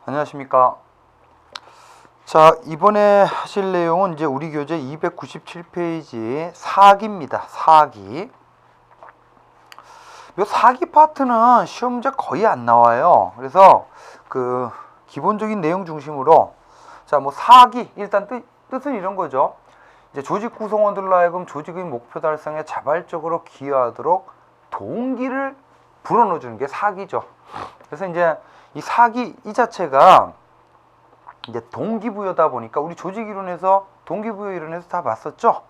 안녕하십니까. 자, 이번에 하실 내용은 이제 우리 교재 297페이지 사기입니다. 사기. 요 사기 파트는 시험 문제 거의 안 나와요. 그래서 그 기본적인 내용 중심으로 뭐 사기 일단 뜻은 이런 거죠. 이제 조직 구성원들로 하여금 조직의 목표 달성에 자발적으로 기여하도록 동기를 불어넣어 주는 게 사기죠. 그래서 이제 이 사기 이 자체가 이제 동기부여다 보니까 우리 조직 이론에서 동기부여 이론에서 다 봤었죠.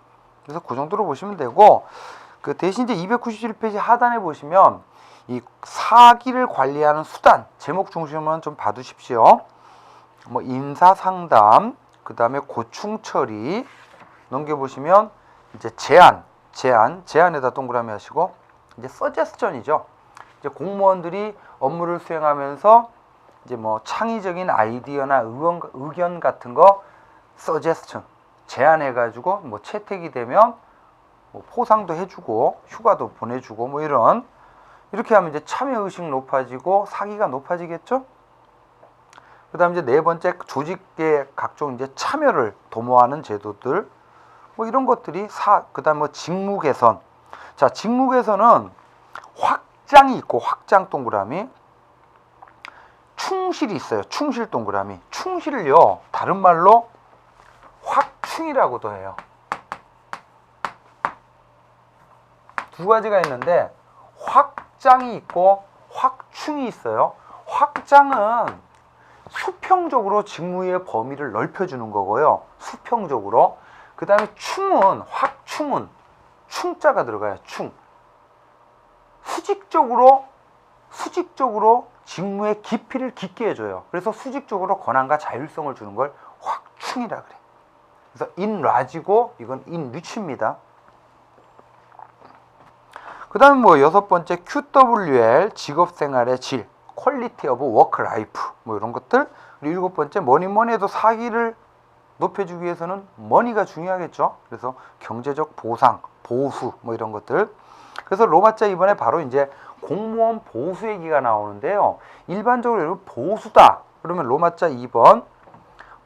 그래서 그 정도로 보시면 되고, 그 대신 이제 297페이지 하단에 보시면 이 사기를 관리하는 수단 제목 중심은 좀 봐두십시오. 뭐 인사 상담, 그 다음에 고충 처리 넘겨보시면 이제 제안에다 동그라미 하시고, 이제 서제스션이죠. 이제 공무원들이 업무를 수행하면서 이제 뭐 창의적인 아이디어나 의견 같은 거 서제스션 제안해가지고 뭐 채택이 되면 뭐 포상도 해주고 휴가도 보내주고 뭐 이렇게 하면 이제 참여 의식 높아지고 사기가 높아지겠죠. 그다음 이제 네 번째 조직의 각종 이제 참여를 도모하는 제도들 뭐 이런 것들이 그다음 뭐 직무 개선. 자, 직무 개선은 확장이 있고 확장 동그라미, 충실이 있어요. 충실 동그라미. 충실을요 다른 말로 확충이라고도 해요. 두 가지가 있는데 확장이 있고 확충이 있어요. 확장은 수평적으로 직무의 범위를 넓혀주는 거고요. 수평적으로. 그 다음에 확충은 충자가 들어가요. 충. 수직적으로 직무의 깊이를 깊게 해줘요. 그래서 수직적으로 권한과 자율성을 주는 걸 확충이라 그래. 그래서 인라지고 이건 인리치입니다. 그 다음에 뭐 여섯 번째 QWL 직업생활의 질, 퀄리티 오브 워크 라이프 뭐 이런 것들. 그리고 일곱 번째 뭐니 해도 사기를 높여주기 위해서는 머니가 중요하겠죠. 그래서 경제적 보상, 보수 뭐 이런 것들. 그래서 로마자 이번에 바로 이제 공무원 보수 얘기가 나오는데요. 일반적으로 보수다 그러면 로마자 2번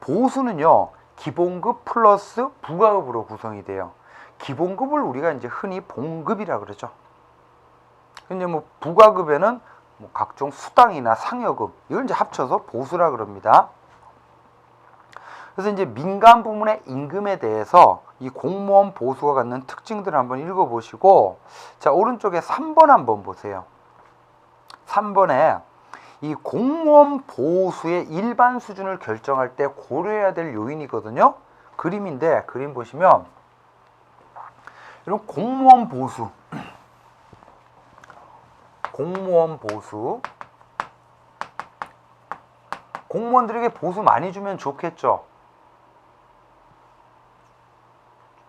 보수는요 기본급 플러스 부가급으로 구성이 돼요. 기본급을 우리가 이제 흔히 봉급이라 그러죠. 근데 뭐 부가급에는 뭐 각종 수당이나 상여금 이걸 이제 합쳐서 보수라 그럽니다. 그래서 이제 민간 부문의 임금에 대해서 이 공무원 보수가 갖는 특징들을 한번 읽어보시고, 자 오른쪽에 3번 한번 보세요. 3번에 이 공무원 보수의 일반 수준을 결정할 때 고려해야 될 요인이거든요. 그림인데 그림 보시면 이런 공무원 보수 공무원들에게 보수 많이 주면 좋겠죠.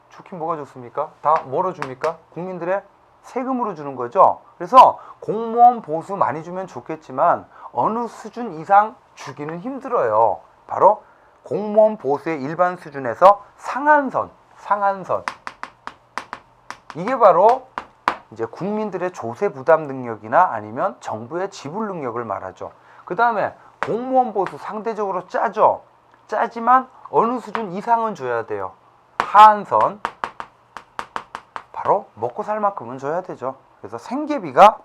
좋긴 뭐가 좋습니까? 다 뭐로 줍니까? 국민들의 세금으로 주는 거죠. 그래서 공무원 보수 많이 주면 좋겠지만 어느 수준 이상 주기는 힘들어요. 바로 공무원 보수의 일반 수준에서 상한선 이게 바로 이제 국민들의 조세 부담 능력이나 아니면 정부의 지불 능력을 말하죠. 그 다음에 공무원 보수 상대적으로 짜죠. 짜지만 어느 수준 이상은 줘야 돼요. 하한선 바로 먹고 살 만큼은 줘야 되죠. 그래서 생계비가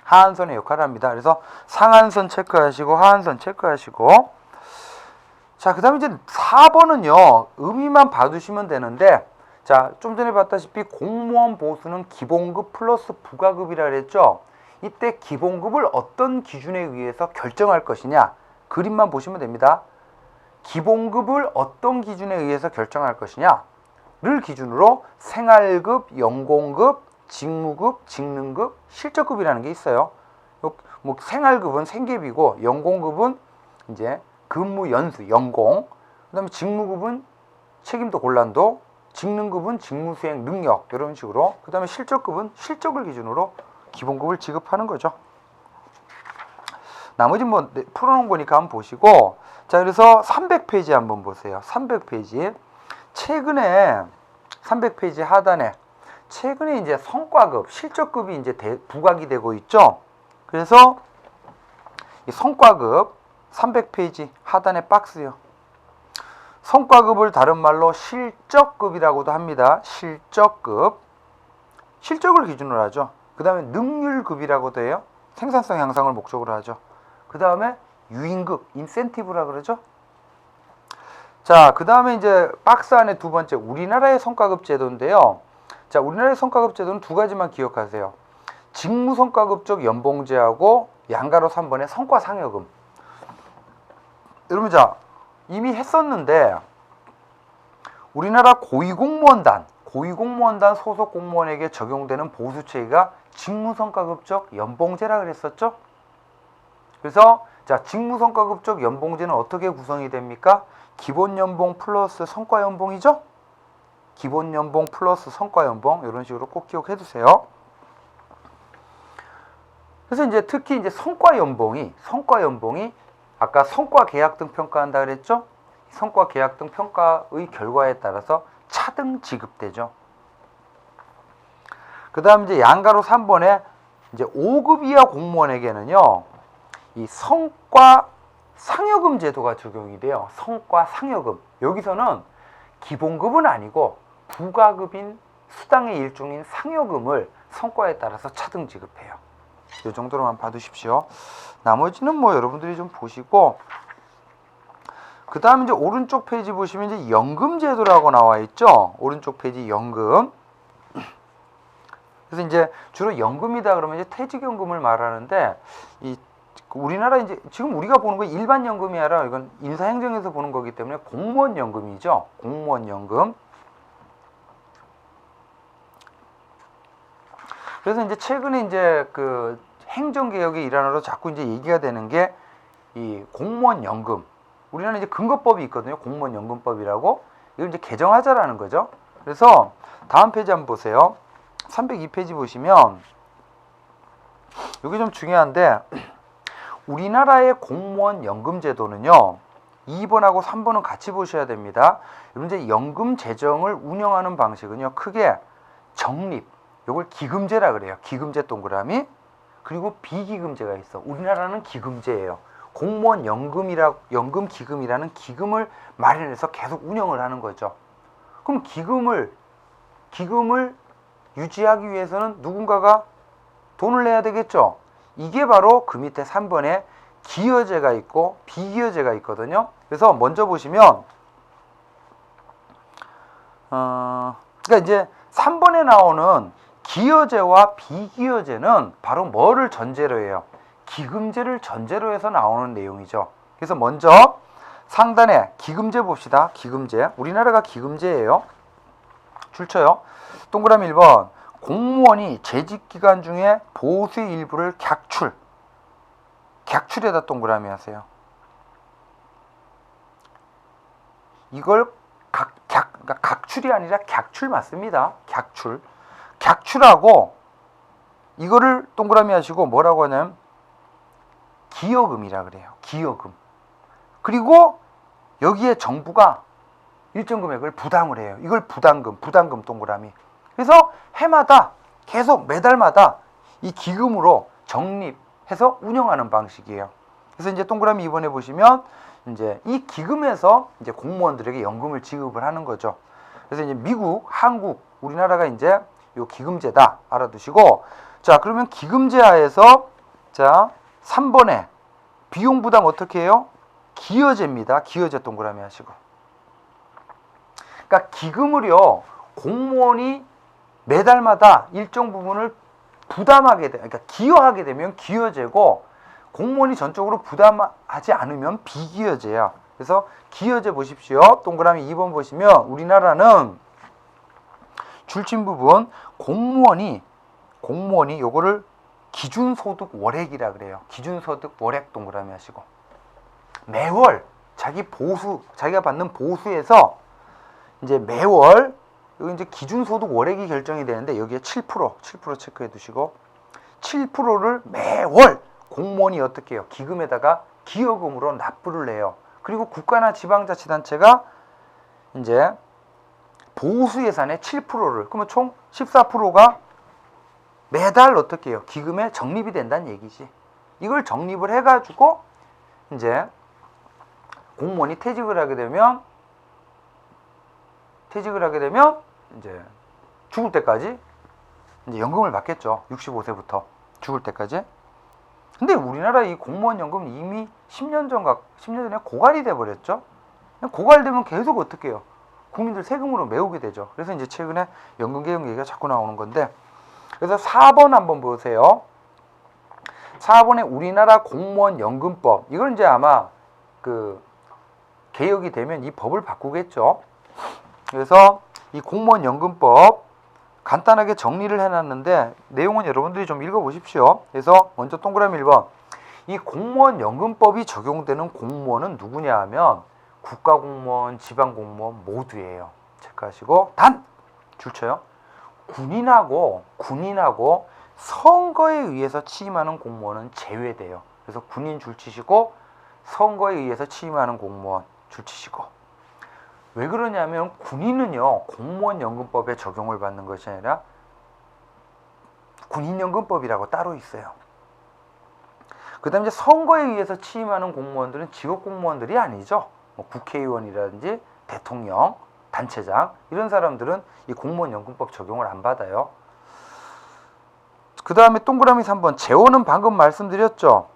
하한선의 역할을 합니다. 그래서 상한선 체크하시고 하한선 체크하시고, 자 그 다음에 이제 4번은요 의미만 봐두시면 되는데, 자 좀 전에 봤다시피 공무원 보수는 기본급 플러스 부가급이라 그랬죠. 이때 기본급을 어떤 기준에 의해서 결정할 것이냐 그림만 보시면 됩니다. 기본급을 어떤 기준에 의해서 결정할 것이냐를 기준으로 생활급, 연공급, 직무급, 직능급, 실적급이라는 게 있어요. 뭐 생활급은 생계비고 연공급은 이제 근무 연수, 연공. 그다음에 직무급은 책임도 권한도, 직능급은 직무 수행 능력 이런 식으로. 그다음에 실적급은 실적을 기준으로 기본급을 지급하는 거죠. 나머지 뭐 풀어놓은 거니까 한번 보시고, 자 그래서 300페이지 한번 보세요. 300페이지 최근에 300페이지 하단에 최근에 이제 성과급, 실적급이 이제 부각이 되고 있죠. 그래서 이 성과급 300페이지 하단의 박스요. 성과급을 다른 말로 실적급이라고도 합니다. 실적급. 실적을 기준으로 하죠. 그 다음에 능률급이라고도 해요. 생산성 향상을 목적으로 하죠. 그 다음에 유인급, 인센티브라 그러죠. 자, 그 다음에 이제 박스 안에 두 번째, 우리나라의 성과급 제도인데요. 자, 우리나라의 성과급 제도는 두 가지만 기억하세요. 직무성과급적 연봉제하고 양가로 3번의 성과상여금. 여러분, 자, 이미 했었는데 우리나라 고위공무원단 소속 공무원에게 적용되는 보수체계가 직무성과급적 연봉제라 그랬었죠. 그래서 자, 직무성과급적 연봉제는 어떻게 구성이 됩니까? 기본연봉 플러스 성과연봉이죠. 기본연봉 플러스 성과연봉, 이런 식으로 꼭 기억해 두세요. 그래서 이제 특히 이제 성과연봉이 아까 성과계약 등 평가한다 그랬죠? 성과계약 등 평가의 결과에 따라서 차등 지급되죠. 그 다음 이제 양가로 3번에 이제 5급 이하 공무원에게는요, 이 성과 상여금 제도가 적용이 돼요. 성과 상여금. 여기서는 기본급은 아니고 부가급인 수당의 일종인 상여금을 성과에 따라서 차등 지급해요. 이 정도로만 봐두십시오. 나머지는 뭐 여러분들이 좀 보시고, 그 다음 이제 오른쪽 페이지 보시면 이제 연금 제도라고 나와 있죠. 오른쪽 페이지 연금. 그래서 이제 주로 연금이다 그러면 이제 퇴직연금을 말하는데, 이 우리나라 이제 지금 우리가 보는 거 일반 연금이 아니라 이건 인사행정에서 보는 거기 때문에 공무원 연금이죠. 공무원 연금. 그래서 이제 최근에 이제 그 행정개혁의 일환으로 자꾸 이제 얘기가 되는 게 이 공무원 연금. 우리나라 이제 근거법이 있거든요. 공무원 연금법이라고. 이걸 이제 개정하자라는 거죠. 그래서 다음 페이지 한번 보세요. 302페이지 보시면 이게 좀 중요한데, 우리나라의 공무원 연금 제도는요, 2번하고 3번은 같이 보셔야 됩니다. 여러분 이제 연금 재정을 운영하는 방식은요, 크게 적립, 요걸 기금제라 그래요. 기금제 동그라미. 그리고 비기금제가 있어. 우리나라는 기금제예요. 공무원 연금 기금이라는 기금을 마련해서 계속 운영을 하는 거죠. 그럼 기금을 유지하기 위해서는 누군가가 돈을 내야 되겠죠. 이게 바로 그 밑에 3번에 기여제가 있고 비기여제가 있거든요. 그래서 먼저 보시면 그러니까 이제 3번에 나오는 기여제와 비기여제는 바로 뭐를 전제로 해요? 기금제를 전제로 해서 나오는 내용이죠. 그래서 먼저 상단에 기금제 봅시다. 기금제. 우리나라가 기금제예요. 줄쳐요. 동그라미 1번. 공무원이 재직기간 중에 보수의 일부를 객출에다 동그라미 하세요. 이걸 그러니까 각출이 아니라 객출 맞습니다. 객출하고 이거를 동그라미 하시고 뭐라고 하냐면 기여금이라 그래요. 기여금. 그리고 여기에 정부가 일정 금액을 부담을 해요. 이걸 부담금 동그라미. 그래서 해마다 계속 매달마다 이 기금으로 적립해서 운영하는 방식이에요. 그래서 이제 동그라미 2번에 보시면 이제 이 기금에서 이제 공무원들에게 연금을 지급을 하는 거죠. 그래서 이제 미국, 한국, 우리나라가 이제 요 기금제다 알아두시고, 자 그러면 기금제 하에서 자 3번에 비용 부담 어떻게 해요? 기여제입니다. 기여제 동그라미 하시고. 그러니까 기금을요 공무원이 매달마다 일정 부분을 부담하게 돼, 그러니까 기여하게 되면 기여제고, 공무원이 전적으로 부담하지 않으면 비기여제야. 그래서 기여제 보십시오. 동그라미 2번 보시면 우리나라는 줄친 부분 공무원이 요거를 기준소득 월액이라 그래요. 기준소득 월액 동그라미 하시고, 매월 자기가 받는 보수에서 이제 매월 여기 이제 기준소득 월액이 결정이 되는데 여기에 7% 체크해 두시고, 7%를 매월 공무원이 어떻게 해요? 기금에다가 기여금으로 납부를 해요. 그리고 국가나 지방자치단체가 이제 보수 예산의 7%를, 그러면 총 14%가 매달 어떻게 해요? 기금에 적립이 된다는 얘기지. 이걸 적립을 해가지고 이제 공무원이 퇴직을 하게 되면 이제 죽을 때까지 이제 연금을 받겠죠. 65세부터 죽을 때까지. 근데 우리나라 이 공무원 연금은 이미 10년 전에 고갈이 돼 버렸죠. 고갈되면 계속 어떻게 해요? 국민들 세금으로 메우게 되죠. 그래서 이제 최근에 연금 개혁 얘기가 자꾸 나오는 건데, 그래서 4번 한번 보세요. 4번에 우리나라 공무원 연금법. 이걸 이제 아마 그 개혁이 되면 이 법을 바꾸겠죠. 그래서 이 공무원 연금법 간단하게 정리를 해놨는데 내용은 여러분들이 좀 읽어보십시오. 그래서 먼저 동그라미 1번. 이 공무원 연금법이 적용되는 공무원은 누구냐 하면 국가공무원, 지방공무원 모두예요. 체크하시고 단! 줄쳐요. 군인하고 선거에 의해서 취임하는 공무원은 제외돼요. 그래서 군인 줄치시고 선거에 의해서 취임하는 공무원 줄치시고. 왜 그러냐면 군인은요 공무원연금법에 적용을 받는 것이 아니라 군인연금법이라고 따로 있어요. 그 다음에 선거에 의해서 취임하는 공무원들은 직업공무원들이 아니죠. 뭐 국회의원이라든지 대통령, 단체장 이런 사람들은 이 공무원연금법 적용을 안 받아요. 그 다음에 동그라미 3번 재원은 방금 말씀드렸죠.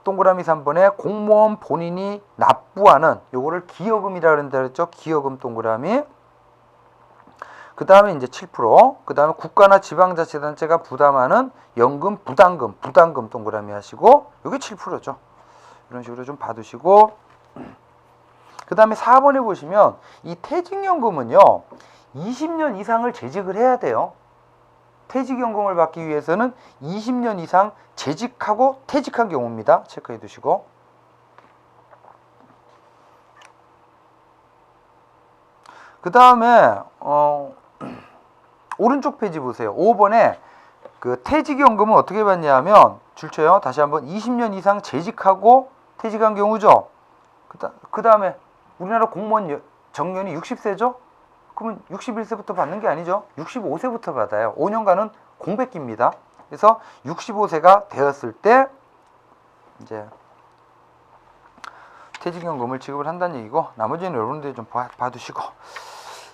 동그라미 3번에 공무원 본인이 납부하는 요거를 기여금이라 그런다 그랬죠. 기여금 동그라미. 그 다음에 이제 7%. 그 다음에 국가나 지방자치단체가 부담하는 연금 부담금 동그라미 하시고 요게 7%죠. 이런 식으로 좀 봐두시고. 그 다음에 4번에 보시면 이 퇴직연금은요 20년 이상을 재직을 해야 돼요. 퇴직연금을 받기 위해서는 20년 이상 재직하고 퇴직한 경우입니다. 체크해 두시고. 그 다음에 오른쪽 페이지 보세요. 5번에 그 퇴직연금은 어떻게 받냐 하면 줄쳐요. 다시 한번 20년 이상 재직하고 퇴직한 경우죠. 그 다음에 우리나라 공무원 정년이 60세죠? 그러면 61세부터 받는 게 아니죠. 65세부터 받아요. 5년간은 공백기입니다. 그래서 65세가 되었을 때 이제 퇴직연금을 지급을 한다는 얘기고 나머지는 여러분들이 좀 봐두시고.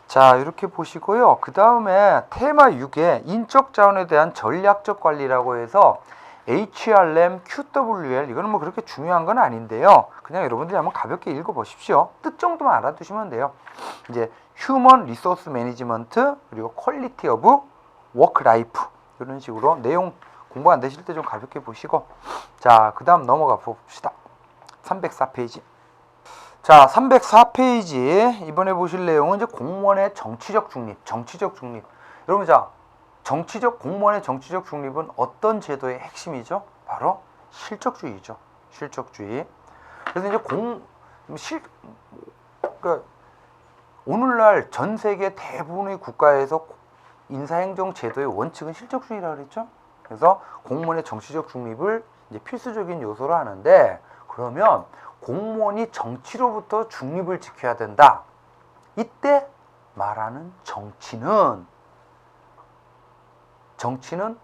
자 이렇게 보시고요. 그 다음에 테마 6에 인적 자원에 대한 전략적 관리라고 해서 HRM, QWL 이거는 뭐 그렇게 중요한 건 아닌데요. 그냥 여러분들이 한번 가볍게 읽어보십시오. 뜻 정도만 알아두시면 돼요. 이제 휴먼 리소스 매니지먼트 그리고 퀄리티 오브 워크 라이프 이런 식으로 내용 공부 안 되실 때 좀 가볍게 보시고. 자 그 다음 넘어가 봅시다. 304페이지. 자 304페이지 이번에 보실 내용은 이제 공무원의 정치적 중립. 여러분 자 공무원의 정치적 중립은 어떤 제도의 핵심이죠? 바로 실적주의죠. 실적주의. 그래서 이제 그러니까 오늘날 전 세계 대부분의 국가에서 인사행정 제도의 원칙은 실적주의라고 그랬죠. 그래서 공무원의 정치적 중립을 이제 필수적인 요소로 하는데, 그러면 공무원이 정치로부터 중립을 지켜야 된다. 이때 말하는 정치는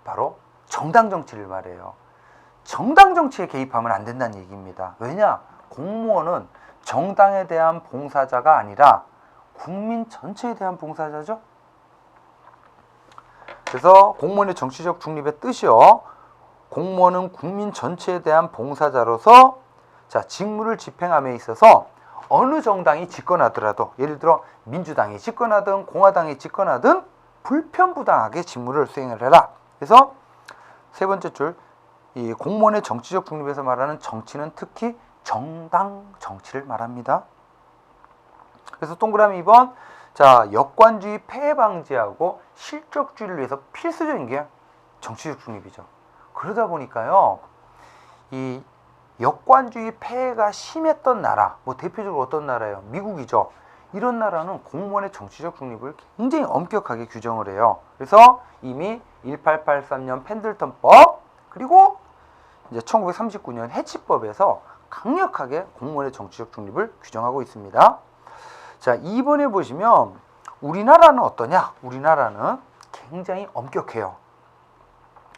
바로 정당 정치를 말해요. 정당 정치에 개입하면 안 된다는 얘기입니다. 왜냐? 공무원은 정당에 대한 봉사자가 아니라 국민 전체에 대한 봉사자죠. 그래서 공무원의 정치적 중립의 뜻이요. 공무원은 국민 전체에 대한 봉사자로서 자, 직무를 집행함에 있어서 어느 정당이 집권하더라도, 예를 들어 민주당이 집권하든 공화당이 집권하든 불편부당하게 직무를 수행을 해라. 그래서 세 번째 줄, 이 공무원의 정치적 중립에서 말하는 정치는 특히 정당 정치를 말합니다. 그래서 동그라미 2번, 자, 역관주의 폐해 방지하고 실적주의를 위해서 필수적인 게 정치적 중립이죠. 그러다 보니까요, 이 역관주의 폐해가 심했던 나라, 뭐 대표적으로 어떤 나라예요? 미국이죠. 이런 나라는 공무원의 정치적 중립을 굉장히 엄격하게 규정을 해요. 그래서 이미 1883년 펜들턴법, 그리고 이제 1939년 해치법에서 강력하게 공무원의 정치적 중립을 규정하고 있습니다. 자, 2번에 보시면 우리나라는 어떠냐? 우리나라는 굉장히 엄격해요.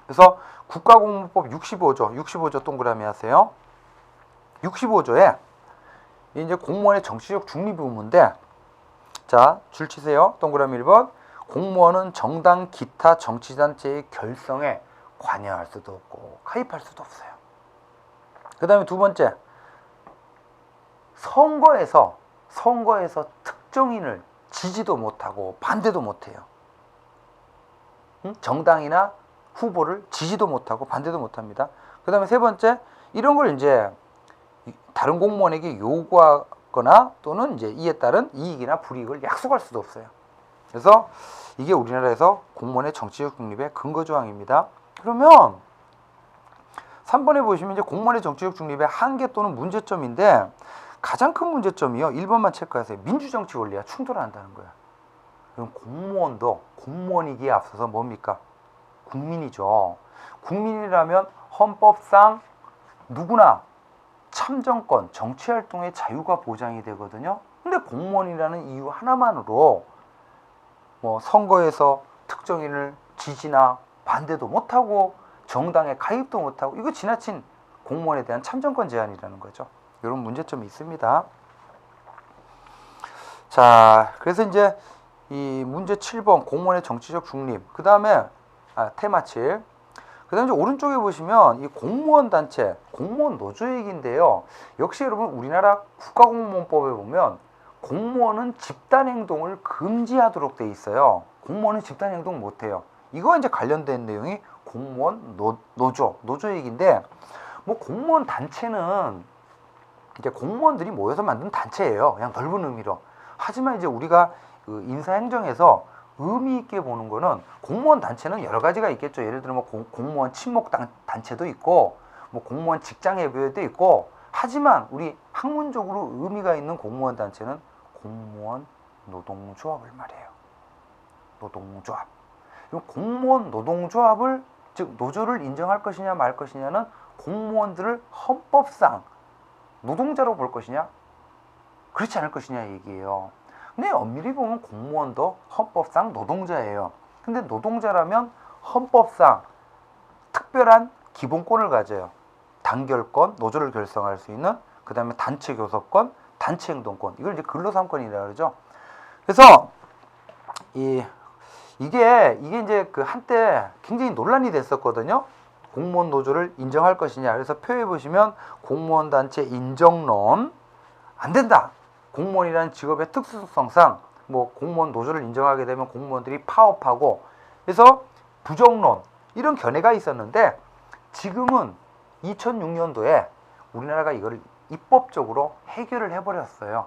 그래서 국가공무법 65조 동그라미 하세요. 65조에 이제 공무원의 정치적 중립 의무인데, 자, 줄 치세요. 동그라미 1번. 공무원은 정당 기타 정치단체의 결성에 관여할 수도 없고 가입할 수도 없어요. 그 다음에 두 번째, 선거에서 특정인을 지지도 못하고 반대도 못해요. 정당이나 후보를 지지도 못하고 반대도 못합니다. 그 다음에 세 번째, 이런 걸 이제 다른 공무원에게 요구하거나 또는 이제 이에 따른 이익이나 불이익을 약속할 수도 없어요. 그래서 이게 우리나라에서 공무원의 정치적 중립의 근거 조항입니다. 그러면 3번에 보시면 이제 공무원의 정치적 중립의 한계 또는 문제점인데, 가장 큰 문제점이요, 1번만 체크하세요. 민주정치 원리와 충돌한다는 거예요. 그럼 공무원도 공무원이기에 앞서서 뭡니까? 국민이죠. 국민이라면 헌법상 누구나 참정권, 정치활동의 자유가 보장이 되거든요. 근데 공무원이라는 이유 하나만으로 뭐 선거에서 특정인을 지지나 반대도 못하고 정당에 가입도 못하고, 이거 지나친 공무원에 대한 참정권 제한이라는 거죠. 이런 문제점이 있습니다. 자, 그래서 이제 이 문제 7번 공무원의 정치적 중립, 그 다음에 테마 7, 그 다음에 오른쪽에 보시면 이 공무원 단체, 공무원 노조 얘기인데요. 역시 여러분 우리나라 국가공무원법에 보면 공무원은 집단행동을 금지하도록 돼 있어요. 공무원은 집단행동 못해요. 이거 이제 관련된 내용이 공무원 노조 얘기인데, 뭐 공무원 단체는 이제 공무원들이 모여서 만든 단체예요. 그냥 넓은 의미로. 하지만 이제 우리가 그 인사행정에서 의미 있게 보는 거는, 공무원 단체는 여러 가지가 있겠죠. 예를 들면 뭐 공무원 친목 단체도 있고, 뭐 공무원 직장협의회도 있고. 하지만 우리 학문적으로 의미가 있는 공무원 단체는 공무원 노동조합을 말해요. 노동조합. 공무원 노동조합을, 즉 노조를 인정할 것이냐 말 것이냐는 공무원들을 헌법상 노동자로 볼 것이냐, 그렇지 않을 것이냐 얘기예요. 근데 엄밀히 보면 공무원도 헌법상 노동자예요. 근데 노동자라면 헌법상 특별한 기본권을 가져요. 단결권, 노조를 결성할 수 있는, 그 다음에 단체 교섭권, 단체 행동권, 이걸 이제 근로삼권이라고 그러죠. 그래서 이게 이제 그 한때 굉장히 논란이 됐었거든요. 공무원 노조를 인정할 것이냐. 그래서 표에 보시면 공무원 단체 인정론, 안 된다. 공무원이라는 직업의 특수성상 뭐 공무원 노조를 인정하게 되면 공무원들이 파업하고, 그래서 부정론, 이런 견해가 있었는데, 지금은 2006년도에 우리나라가 이걸 입법적으로 해결을 해버렸어요.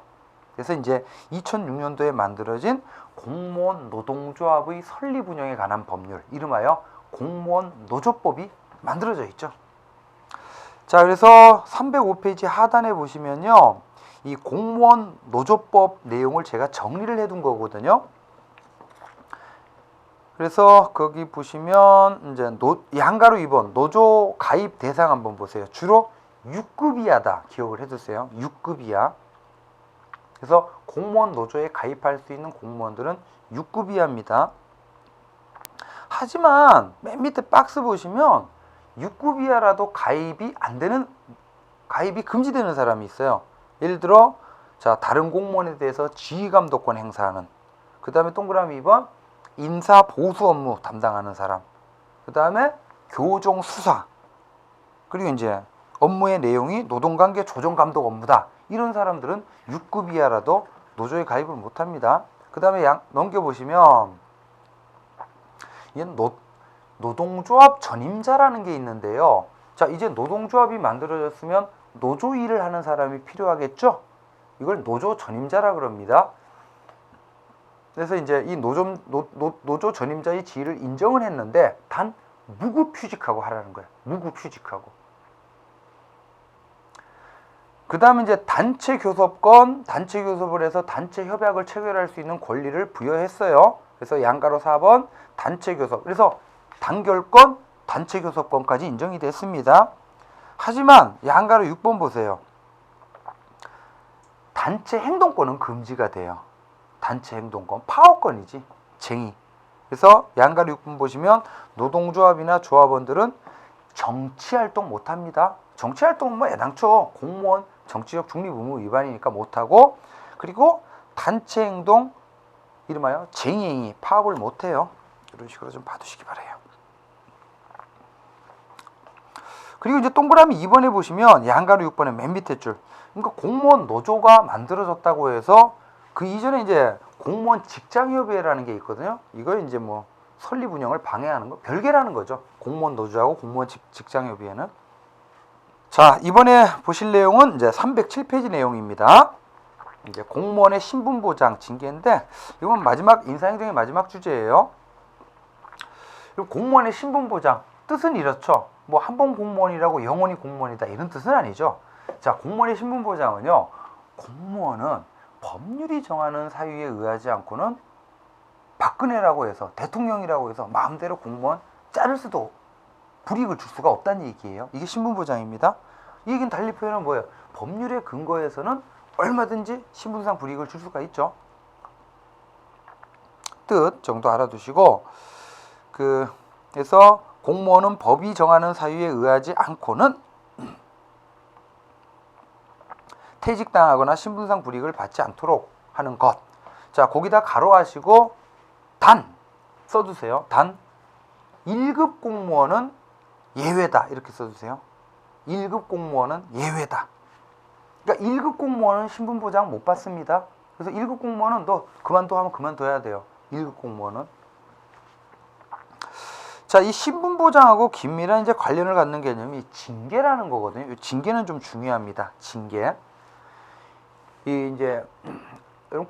그래서 이제 2006년도에 만들어진 공무원 노동조합의 설립 운영에 관한 법률, 이름하여 공무원 노조법이 만들어져 있죠. 자, 그래서 305페이지 하단에 보시면요, 이 공무원 노조법 내용을 제가 정리를 해둔 거거든요. 그래서 거기 보시면 이제 양가로 2번 노조 가입 대상 한번 보세요. 주로 6급 이하다 기억을 해두세요. 6급 이하. 그래서 공무원 노조에 가입할 수 있는 공무원들은 6급 이하입니다. 하지만 맨 밑에 박스 보시면 6급 이하라도 가입이 금지되는 사람이 있어요. 예를 들어, 자, 다른 공무원에 대해서 지휘감독권 행사하는, 그 다음에 동그라미 2번 인사 보수 업무 담당하는 사람, 그 다음에 교정 수사, 그리고 이제 업무의 내용이 노동관계 조정감독 업무다. 이런 사람들은 6급 이하라도 노조에 가입을 못합니다. 그 다음에 넘겨보시면 노동조합 전임자라는 게 있는데요. 자, 이제 노동조합이 만들어졌으면 노조 일을 하는 사람이 필요하겠죠? 이걸 노조 전임자라 그럽니다. 그래서 이제 이 노조 전임자의 지위를 인정을 했는데, 단 무급휴직하고 하라는 거예요. 무급휴직하고. 그 다음에 이제 단체 교섭권, 단체 교섭을 해서 단체 협약을 체결할 수 있는 권리를 부여했어요. 그래서 양가로 4번 단체 교섭. 그래서 단결권, 단체 교섭권까지 인정이 됐습니다. 하지만 양가로 6번 보세요. 단체 행동권은 금지가 돼요. 단체 행동권, 파업권이지, 쟁의. 그래서 양가로 6번 보시면 노동조합이나 조합원들은 정치활동 못합니다. 정치활동은 뭐 애당초 공무원 정치적 중립 의무 위반이니까 못하고, 그리고 단체 행동 이름하여 쟁행위 파업을 못해요. 이런 식으로 좀 봐두시기 바라요. 그리고 이제 동그라미 2번에 보시면 양가로 6번의 맨 밑에 줄, 그러니까 공무원 노조가 만들어졌다고 해서 그 이전에 이제 공무원 직장협의회라는 게 있거든요. 이거 이제 뭐 설립 운영을 방해하는 거 별개라는 거죠. 공무원 노조하고 공무원 직장협의회는. 자, 이번에 보실 내용은 이제 307페이지 내용입니다. 이제 공무원의 신분 보장 징계인데, 이건 마지막 인사행정의 마지막 주제예요. 공무원의 신분 보장 뜻은 이렇죠. 뭐 한번 공무원이라고 영원히 공무원이다 이런 뜻은 아니죠. 자, 공무원의 신분 보장은요, 공무원은 법률이 정하는 사유에 의하지 않고는 박근혜라고 해서 대통령이라고 해서 마음대로 공무원 자를 수도 불이익을 줄 수가 없다는 얘기예요. 이게 신분 보장입니다. 이 얘기는 달리 표현은 뭐예요? 법률의 근거에서는 얼마든지 신분상 불이익을 줄 수가 있죠. 뜻 정도 알아두시고, 그래서 공무원은 법이 정하는 사유에 의하지 않고는 퇴직당하거나 신분상 불이익을 받지 않도록 하는 것. 자, 거기다 가로하시고 단 써두세요. 단 1급 공무원은 예외다 이렇게 써주세요. 1급 공무원은 예외다. 그러니까 1급 공무원은 신분 보장 못 받습니다. 그래서 1급 공무원은 너 그만둬 하면 그만둬야 돼요. 1급 공무원은. 자, 이 신분 보장하고 긴밀한 이제 관련을 갖는 개념이 징계라는 거거든요. 이 징계는 좀 중요합니다. 징계. 이 이제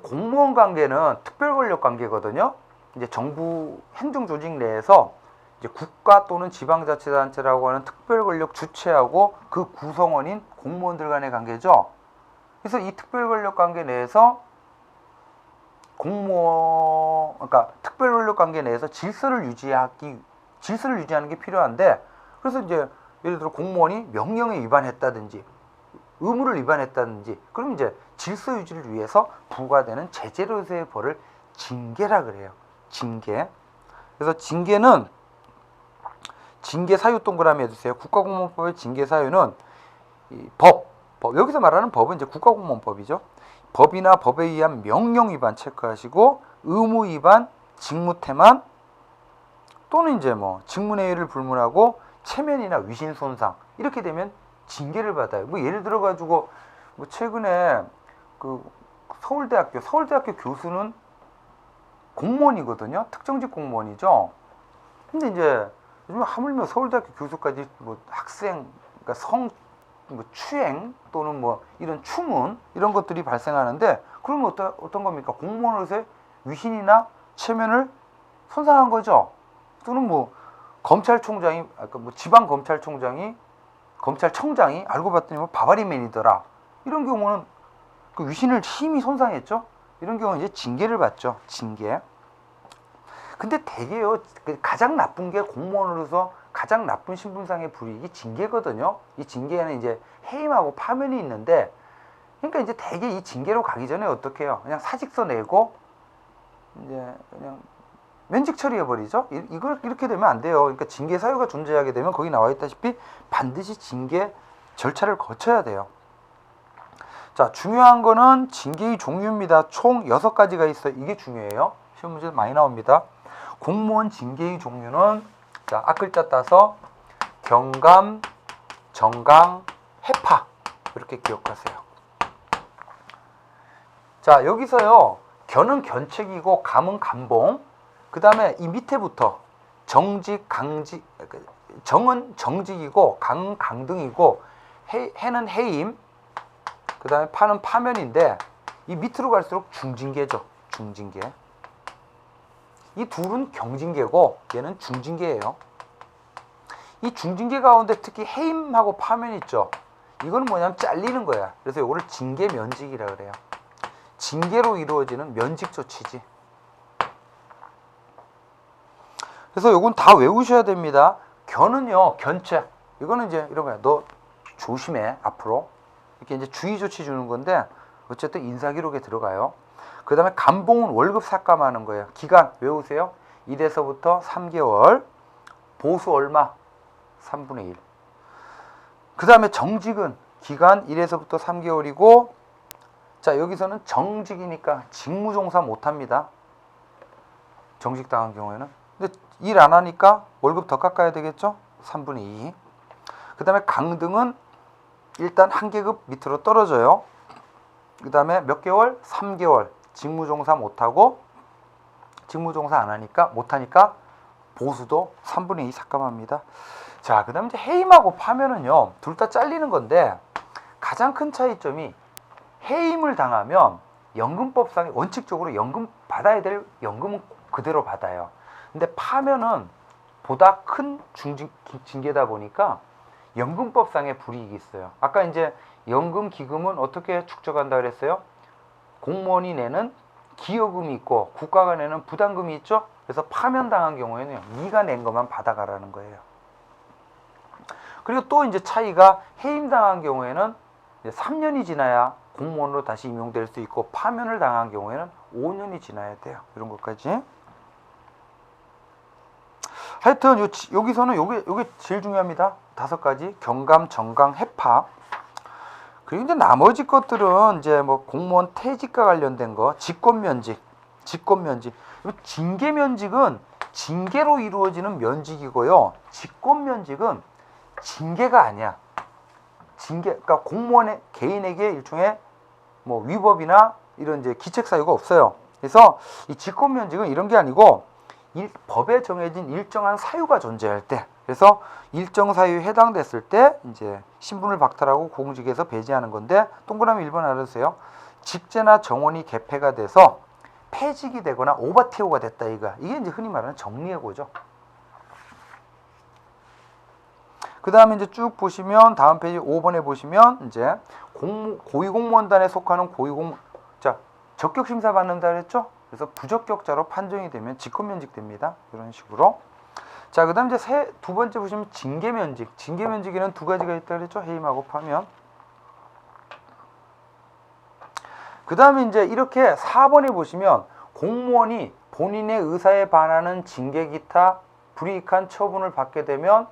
공무원 관계는 특별 권력 관계거든요. 이제 정부 행정 조직 내에서 이제 국가 또는 지방자치단체라고 하는 특별 권력 주체하고 그 구성원인 공무원들 간의 관계죠. 그래서 이 특별 권력 관계 내에서 그러니까 특별 권력 관계 내에서 질서를 유지하는 게 필요한데, 그래서 이제 예를 들어 공무원이 명령에 위반했다든지 의무를 위반했다든지, 그럼 이제 질서 유지를 위해서 부과되는 제재로서의 벌을 징계라 그래요. 징계. 그래서 징계는 징계 사유 동그라미 해주세요. 국가공무원법의 징계 사유는 이 법, 여기서 말하는 법은 이제 국가공무원법이죠. 법이나 법에 의한 명령 위반 체크하시고, 의무 위반, 직무태만 또는 이제 뭐 직무내의를 불문하고 체면이나 위신 손상 이렇게 되면 징계를 받아요. 뭐 예를 들어 가지고 뭐 최근에 그 서울대학교 교수는 공무원이거든요. 특정직 공무원이죠. 근데 이제 요즘 하물며 서울대학교 교수까지 뭐 학생, 그러니까 뭐 추행 또는 뭐 이런 추문 이런 것들이 발생하는데, 그러면 어떤 겁니까? 공무원으로서의 위신이나 체면을 손상한 거죠. 또는 뭐 검찰총장이, 뭐 지방 검찰청장이 알고 봤더니 뭐 바바리맨이더라. 이런 경우는 그 위신을 심히 손상했죠. 이런 경우는 이제 징계를 받죠. 징계. 근데 대개요, 가장 나쁜 게 공무원으로서 가장 나쁜 신분상의 불이익이 징계거든요. 이 징계에는 이제 해임하고 파면이 있는데, 그러니까 이제 대개 이 징계로 가기 전에 어떻게 해요? 그냥 사직서 내고 이제 그냥 면직 처리해버리죠. 이렇게 되면 안 돼요. 그러니까 징계 사유가 존재하게 되면 거기 나와 있다시피 반드시 징계 절차를 거쳐야 돼요. 자, 중요한 거는 징계의 종류입니다. 총 6가지가 있어요. 이게 중요해요. 시험 문제 많이 나옵니다. 공무원 징계의 종류는, 자, 앞글자 따서 경감, 정강, 해파 이렇게 기억하세요. 자, 여기서요, 견은 견책이고 감은 감봉, 그 다음에 이 밑에부터 정직, 강직, 정은 정직이고 강은 강등이고 해는 해임, 그 다음에 파는 파면인데, 이 밑으로 갈수록 중징계죠. 중징계. 이 둘은 경징계고 얘는 중징계예요. 이 중징계 가운데 특히 해임하고 파면 있죠. 이거는 뭐냐면 잘리는 거야. 그래서 이거를 징계 면직이라 그래요. 징계로 이루어지는 면직 조치지. 그래서 요건 다 외우셔야 됩니다. 견은요, 견책. 이거는 이제 이런 거야. 너 조심해, 앞으로. 이렇게 이제 주의 조치 주는 건데, 어쨌든 인사기록에 들어가요. 그 다음에 감봉은 월급 삭감하는 거예요. 기간 외우세요. 1에서부터 3개월. 보수 얼마? 3분의 1. 그 다음에 정직은 기간 1에서부터 3개월이고, 자, 여기서는 정직이니까 직무종사 못합니다. 정직 당한 경우에는. 근데 일 안 하니까 월급 더 깎아야 되겠죠? 3분의 2. 그 다음에 강등은 일단 한 계급 밑으로 떨어져요. 그 다음에 몇 개월? 3개월. 직무종사 못하고, 직무종사 안 하니까, 못하니까 보수도 3분의 2 삭감합니다. 자, 그 다음에 이제 해임하고 파면은요, 둘 다 잘리는 건데, 가장 큰 차이점이 해임을 당하면 연금법상 원칙적으로 연금 받아야 될 연금은 그대로 받아요. 근데 파면은 보다 큰 징계다 보니까 연금법상의 불이익이 있어요. 아까 이제 연금 기금은 어떻게 축적한다 그랬어요? 공무원이 내는 기여금이 있고 국가가 내는 부담금이 있죠. 그래서 파면당한 경우에는 네가 낸 것만 받아가라는 거예요. 그리고 또 이제 차이가 해임당한 경우에는 3년이 지나야 공무원으로 다시 임용될 수 있고, 파면을 당한 경우에는 5년이 지나야 돼요. 이런 것까지. 하여튼 여기서는 요게 제일 중요합니다. 5가지. 경감, 정강, 해파. 그리고 이제 나머지 것들은 이제 뭐 공무원 퇴직과 관련된 거, 직권면직. 징계면직은 징계로 이루어지는 면직이고요. 직권면직은 징계가 아니야. 그러니까 공무원의 개인에게 일종의 뭐 위법이나 이런 이제 기책 사유가 없어요. 그래서 이 직권면직은 이런 게 아니고 법에 정해진 일정한 사유가 존재할 때, 그래서 일정 사유에 해당됐을 때 이제 신분을 박탈하고 공직에서 배제하는 건데, 동그라미 1번 알아주세요. 직제나 정원이 개폐가 돼서 폐직이 되거나 오버티오가 됐다 이게 이제 흔히 말하는 정리해고죠. 그 다음에 이제 쭉 보시면 다음 페이지 5번에 보시면 이제 고위공무원단에 속하는 자, 적격심사 받는다 그랬죠? 그래서 부적격자로 판정이 되면 직권면직 됩니다. 이런 식으로. 자, 그 다음 이제 두 번째 보시면 징계면직. 징계면직에는 2가지가 있다 그랬죠? 해임하고 파면. 그 다음에 이제 이렇게 4번에 보시면 공무원이 본인의 의사에 반하는 징계 기타 불이익한 처분을 받게 되면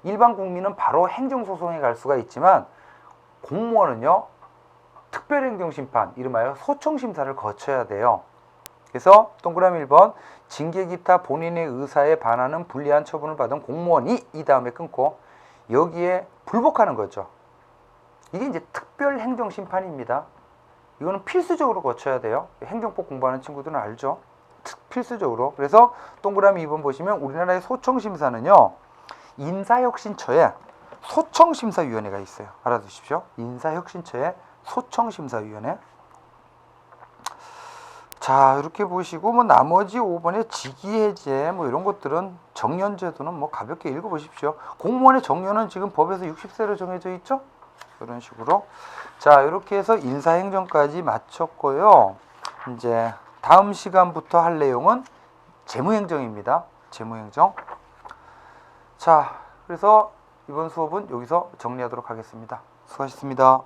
일반 국민은 바로 행정소송에 갈 수가 있지만, 공무원은요, 특별행정심판, 이름하여 소청심사를 거쳐야 돼요. 그래서 동그라미 1번, 징계 기타 본인의 의사에 반하는 불리한 처분을 받은 공무원이 이 다음에 끊고 여기에 불복하는 거죠. 이게 이제 특별행정심판입니다. 이거는 필수적으로 거쳐야 돼요. 행정법 공부하는 친구들은 알죠. 필수적으로. 그래서 동그라미 2번 보시면 우리나라의 소청심사는요, 인사혁신처에 소청심사위원회가 있어요. 알아두십시오. 인사혁신처에 소청심사위원회. 자, 이렇게 보시고 뭐 나머지 5번에 직위해제 뭐 이런 것들은 정년제도는 뭐 가볍게 읽어보십시오. 공무원의 정년은 지금 법에서 60세로 정해져 있죠. 이런 식으로. 자, 이렇게 해서 인사행정까지 마쳤고요. 이제 다음 시간부터 할 내용은 재무행정입니다. 재무행정. 자, 그래서 이번 수업은 여기서 정리하도록 하겠습니다. 수고하셨습니다.